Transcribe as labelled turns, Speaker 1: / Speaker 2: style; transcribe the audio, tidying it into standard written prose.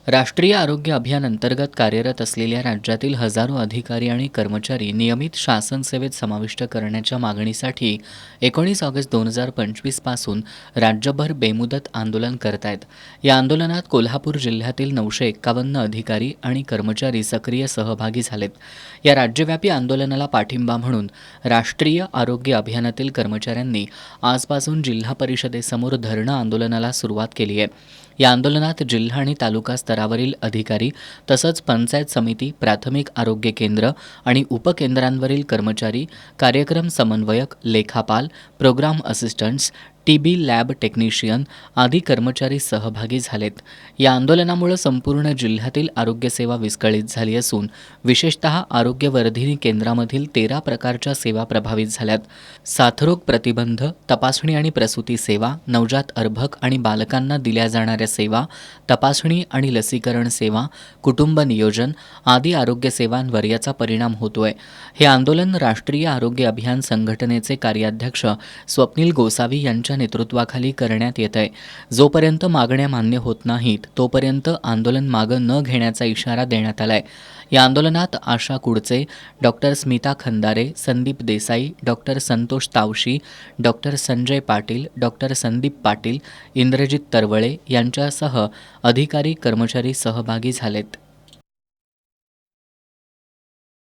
Speaker 1: राष्ट्रीय आरोग्य अभियान अंतर्गत कार्यरत असलेल्या राज्यातील हजारो अधिकारी आणि कर्मचारी नियमित शासन सेवेत समाविष्ट करण्याच्या मागणीसाठी 19 ऑगस्ट 2025 पासून राज्यभर बेमुदत आंदोलन करतायत. या आंदोलनात कोल्हापूर जिल्ह्यातील 951 अधिकारी आणि कर्मचारी सक्रिय सहभागी झालेत. या राज्यव्यापी आंदोलनाला पाठिंबा म्हणून राष्ट्रीय आरोग्य अभियानातील कर्मचाऱ्यांनी आजपासून जिल्हा परिषदेसमोर धरणं आंदोलनाला सुरुवात केली आहे. या आंदोलनात जिल्हा आणि तालुका स्तरावरील अधिकारी तसंच पंचायत समिती, प्राथमिक आरोग्य केंद्र आणि उपकेंद्रांवरील कर्मचारी, कार्यक्रम समन्वयक, लेखापाल, program assistants, TB lab technician आदी कर्मचारी सहभागी झालेत. या आंदोलनामुळे संपूर्ण जिल्ह्यातील आरोग्यसेवा विस्कळीत झाली असून विशेषतः आरोग्यवर्धिनी केंद्रामधील 13 प्रकारच्या सेवा प्रभावित झाल्यात. साथरोग प्रतिबंध, तपासणी आणि प्रसूती सेवा, नवजात अर्भक आणि बालकांना दिल्या जाणाऱ्या सेवा, तपासणी आणि लसीकरण सेवा, कुटुंब नियोजन आदी आरोग्य सेवांवर याचा परिणाम होतोय. हे आंदोलन राष्ट्रीय आरोग्य अभियान संघटनेचे कार्याध्यक्ष स्वप्नील गोसावी यांच्या नेतृत्वाखाली करण्यात येत आहे. जोपर्यंत मागण्या मान्य होत नाहीत तोपर्यंत आंदोलन मागे न घेण्याचा इशारा देण्यात आलाय. या आंदोलनात Asha Kudche, doctor Smita Khandare, Sandeep Desai, doctor Santosh Tawshi, doctor Sanjay Patil, doctor Sandeep Patil, Indrajit Tarwale यांच्यासह अधिकारी कर्मचारी सहभागी झालेत.